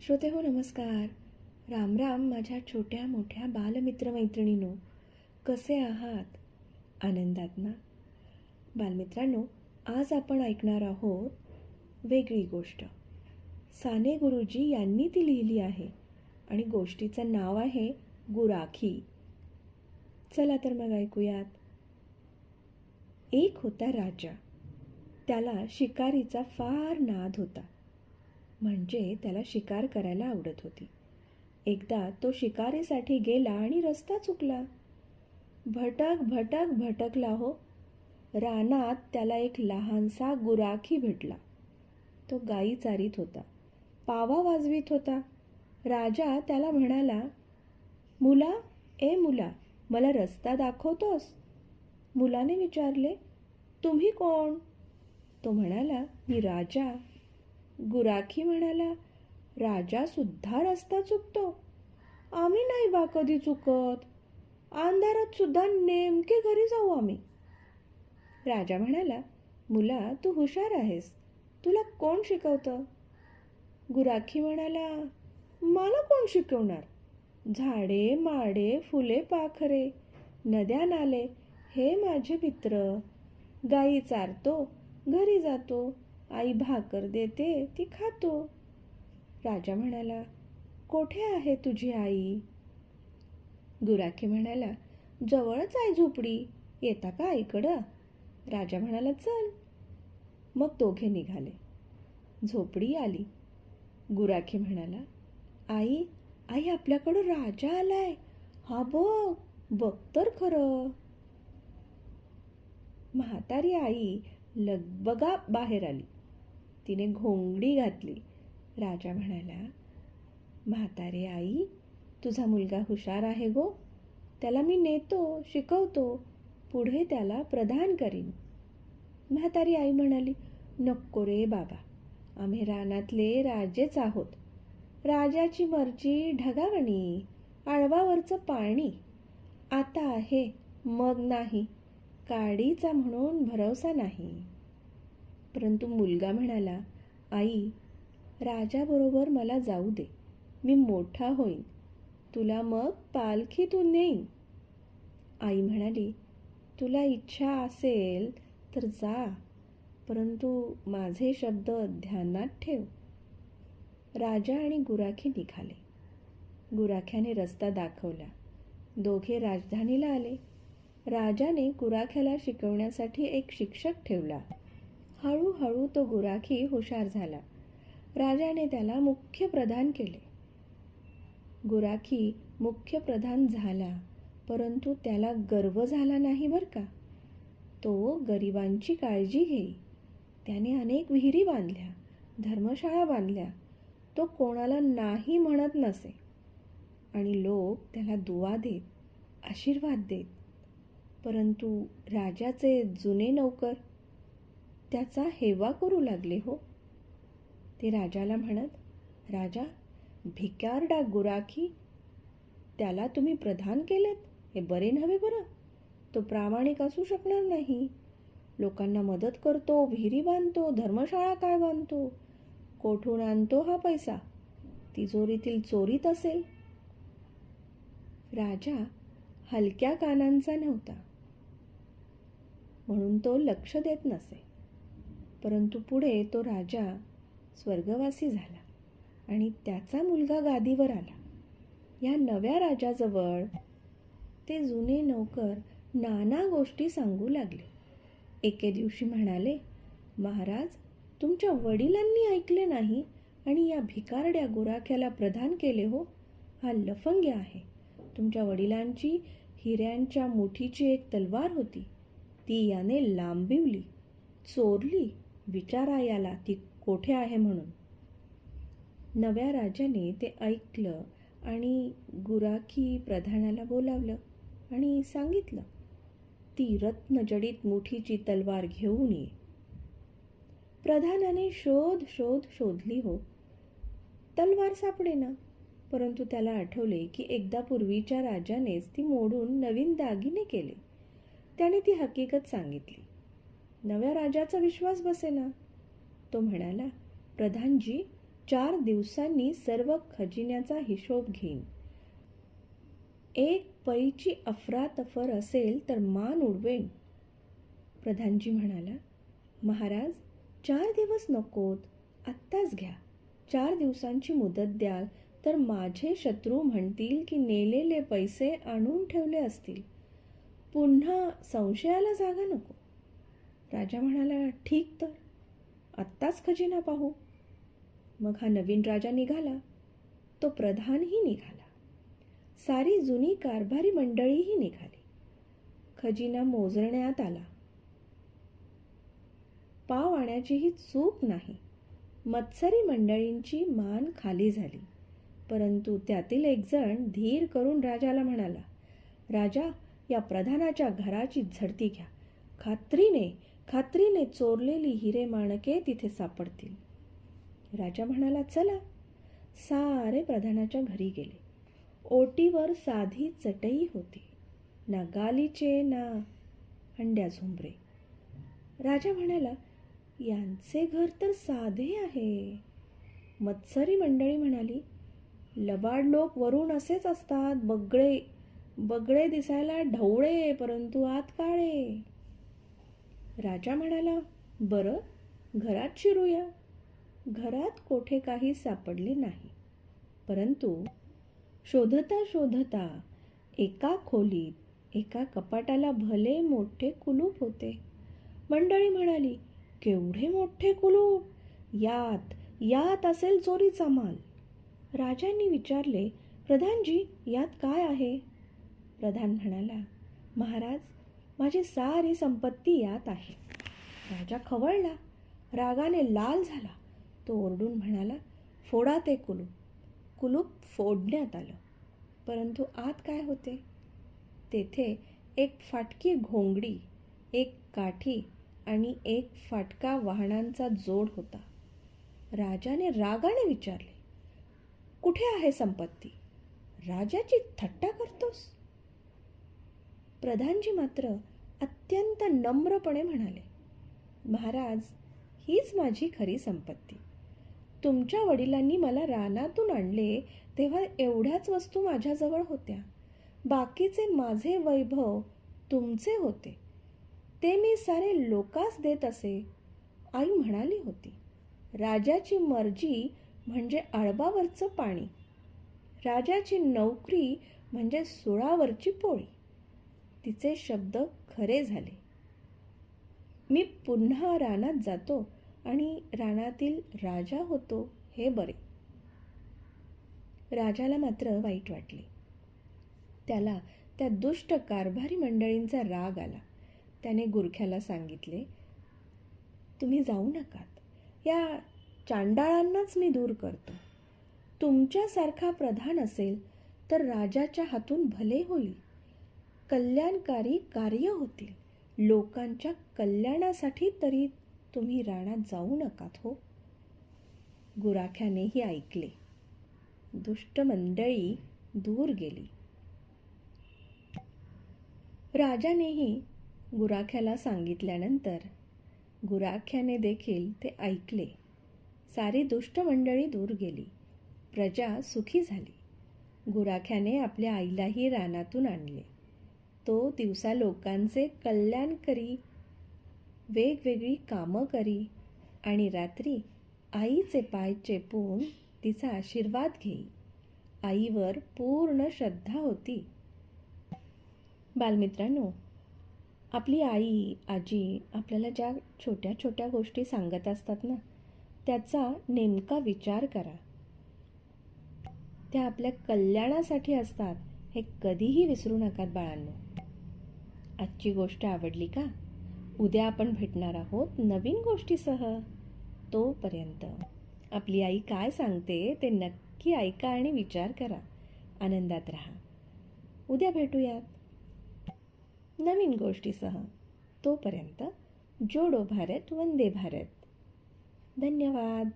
श्रोते हो नमस्कार. राम राम माझ्या छोट्या मोठ्या बालमित्रमैत्रिणींनो, कसे आहात? आनंदात ना? बालमित्रांनो, आज आपण ऐकणार आहोत वेगळी गोष्ट. साने गुरुजी यांनी ती लिहिली आहे आणि गोष्टीचं नाव आहे गुराखी. चला तर मग ऐकूयात. एक होता राजा. त्याला शिकारीचा फार नाद होता. म्हणजे त्याला शिकार करायला आवडत होती. एकदा तो शिकारीसाठी गेला आणि रस्ता चुकला. भटक भटक भटकला हो. रानात त्याला एक लहानसा गुराखी भेटला. तो गाई चारीत होता, पावा वाजवीत होता. राजा त्याला म्हणाला, मुला, ए मुला, मला रस्ता दाखवतोस? मुलाने विचारले, तुम्ही कोण? तो म्हणाला, मी राजा. गुराखी म्हणाला, राजा सुद्धा रस्ता चुकतो? आम्ही नाही बा कधी चुकत. अंधारात सुद्धा नेमके घरी जाऊ आम्ही. राजा म्हणाला, मुला, तू हुशार आहेस, तुला कोण शिकवतं? गुराखी म्हणाला, मला कोण शिकवणार? झाडे माडे फुले पाखरे नद्या नाले हे माझे मित्र. गाई चारतो, घरी जातो, आई भाकर देते ती खातो. राजा म्हणाला, कोठे आहे तुझी आई? गुराखी म्हणाला, जवळच आहे झोपडी, येता का आईकडं? राजा म्हणाला, चल. मग दोघे निघाले. झोपडी आली. गुराखी म्हणाला, आई, आई, आपल्याकडं राजा आलाय, हा बघ, बघ तर खरं. म्हातारी आई लगबगा बाहेर आली. तिने घोंगडी घातली. राजा म्हणाला, म्हातारे आई, तुझा मुलगा हुशार आहे गो. त्याला मी नेतो, शिकवतो, पुढे त्याला प्रधान करीन. म्हातारी आई म्हणाली, नको रे बाबा, आम्ही रानातले राजेच आहोत. राजाची मर्जी ढगावणी, आळवावरचं पाणी. आता आहे मग नाही, काडीचा म्हणून भरवसा नाही. परंतु मुलगा म्हणाला, आई, राजाबरोबर मला जाऊ दे, मी मोठा होईन, तुला मग पालखीतून नेईन. आई म्हणाली, तुला इच्छा असेल तर जा, परंतु माझे शब्द ध्यानात ठेव. राजा आणि गुराखी निघाले. गुराख्याने रस्ता दाखवला. दोघे राजधानीला आले. राजाने गुराख्याला शिकवण्यासाठी एक शिक्षक ठेवला. हळूहळू तो गुराखी हुशार झाला. राजाने त्याला मुख्य प्रधान केले. गुराखी मुख्य प्रधान झाला, परंतु त्याला गर्व झाला नाही बरं का. तो गरिबांची काळजी घेई. त्याने अनेक विहिरी बांधल्या, धर्मशाळा बांधल्या. तो कोणाला नाही म्हणत नसे आणि लोक त्याला दुवा देत, आशीर्वाद देत. परंतु राजाचे जुने नौकर त्याचा हेवा करू लागले हो. ते राजाला म्हणत, राजा, भिकारडा गुराखी, त्याला तुम्ही प्रधान केलेत, हे बरे नव्हे बरं. तो प्रामाणिक असू शकणार नाही. लोकांना मदत करतो, विहिरी बांधतो, धर्मशाळा काय बांधतो. कोठून आणतो हा पैसा? तिजोरीतील चोरीत असेल. राजा हलक्या कानांचा नव्हता, म्हणून तो लक्ष देत नसे. परंतु पुढे तो राजा स्वर्गवासी झाला आणि त्याचा मुलगा गादीवर आला. या नव्या राजाजवळ ते जुने नौकर नाना गोष्टी सांगू लागले. एके दिवशी म्हणाले, महाराज, तुमच्या वडिलांनी ऐकले नाही आणि या भिकारड्या गुराख्याला प्रधान केले हो. हा लफंग्या आहे. तुमच्या वडिलांची हिऱ्यांच्या मुठीची एक तलवार होती, ती याने लांबविली, चोरली. विचारा याला ती कोठे आहे म्हणून. नव्या राजाने ते ऐकलं आणि गुराखी प्रधानाला बोलावलं आणि सांगितलं, ती रत्नजडित मुठीची तलवार घेऊन ये. प्रधानाने शोधली हो. तलवार सापडेना. परंतु त्याला आठवले की एकदा पूर्वीच्या राजानेच ती मोडून नवीन दागिने केले. त्याने ती हकीकत सांगितली. नव्या राजाचा विश्वास बसेना. तो म्हणाला, प्रधानजी, 4 दिवसांनी सर्व खजिन्याचा हिशोब घेईन. एक पईची अफरातफर असेल तर मान उडवेन. प्रधानजी म्हणाला, महाराज 4 दिवस नकोत, आत्ताच घ्या. 4 दिवसांची मुदत द्याल तर माझे शत्रू म्हणतील की नेलेले पैसे आणून ठेवले असतील. पुन्हा संशयाला जागा नको. राजा म्हणाला, ठीक तर, आत्ताच खजिना पाहू. मग हा नवीन राजा निघाला. तो प्रधानही निघाला. सारी जुनी कारभारी मंडळीही निघाली. खजिना मोजण्यात आला. पाव आण्याचीही चूक नाही. मत्सरी मंडळींची मान खाली झाली. परंतु त्यातील एक जण धीर करून राजाला म्हणाला, राजा, या प्रधानाच्या घराची झडती घ्या. खात्रीने चोरलेली हिरे माणके तिथे सापडतील. राजा म्हणाला, चला. सारे प्रधानाच्या घरी गेले. ओटीवर साधी चटई होती, ना गालीचे ना हंड्या झुंबरे. राजा म्हणाला, यांचे घर तर साधे आहे. मत्सरी मंडळी म्हणाली, लबाड लोक वरून असेच असतात, बगळे दिसायला ढवळे परंतु आत काळे. राजा म्हणाला, बरं, घरात शिरूया. घरात कोठे काही सापडले नाही. परंतु शोधता एका खोलीत एका कपाटाला भले मोठे कुलूप होते. मंडळी म्हणाली, केवढे मोठे कुलूप, यात असेल चोरीचा माल. राजांनी विचारले, प्रधानजी, यात काय आहे? प्रधान म्हणाला, महाराज, माझी सारी संपत्ती यात आहे. राजा खवळला, रागाने लाल झाला. तो ओरडून म्हणाला, फोडा ते कुलूप. कुलूप फोडण्यात आलं. परंतु आत काय होते? तेथे एक फाटकी घोंगडी, एक काठी आणि एक फाटका वाहनांचा जोड होता. राजाने रागाने विचारले, कुठे आहे संपत्ती? राजाची थट्टा करतोस? प्रधानजी मात्र अत्यंत नम्रपणे म्हणाले, महाराज, हीच माझी खरी संपत्ती. तुमच्या वडिलांनी मला रानातून आणले तेव्हा एवढ्याच वस्तू माझ्याजवळ होत्या. बाकीचे माझे वैभव तुमचे होते. ते मी सारे लोकास देत असे. आई म्हणाली होती, राजाची मर्जी म्हणजे आळबावरचं पाणी, राजाची नोकरी म्हणजे सुळावरची पोळी. तिचे शब्द खरे झाले. मी पुन्हा रानात जातो आणि रानातील राजा होतो हे बरे. राजाला मात्र वाईट वाटले. त्याला त्या दुष्ट कारभारी मंडळींचा राग आला. त्याने गुरख्याला सांगितले, तुम्ही जाऊ नकात. या चांडाळांनाच मी दूर करतो. तुमच्यासारखा प्रधान असेल तर राजाच्या हातून भले होईल. कल्याणकारी कार्य होतील. लोकांच्या कल्याणासाठी तरी तुम्ही रानात जाऊ नकात हो. गुराख्यानेही ऐकले. दुष्ट मंडळी दूर गेली. राजानेही गुराख्याला सांगितल्यानंतर गुराख्याने देखील ते ऐकले. सारी दुष्ट मंडळी दूर गेली. प्रजा सुखी झाली. गुराख्याने आपल्या आईलाही रानातून आणले. तो दिवसा लोकांचे कल्याण करी, वेगवेगळी कामं करी आणि रात्री आईचे पाय चेपून तिचा आशीर्वाद घेई. आईवर पूर्ण श्रद्धा होती. बालमित्रांनो, आपली आई आजी आपल्याला ज्या छोट्या छोट्या गोष्टी सांगत असतात ना, त्याचा नेमका विचार करा. त्या आपल्या कल्याणासाठी असतात हे कधीही विसरू नकात बाळांनो. आजची गोष्ट आवडली का? उद्या आपण भेटणार आहोत नवीन गोष्टीसह. तोपर्यंत आपली आई काय सांगते ते नक्की ऐका आणि विचार करा. आनंदात राहा. उद्या भेटूयात नवीन गोष्टीसह. तोपर्यंत जोडो भारत, वंदे भारत. धन्यवाद.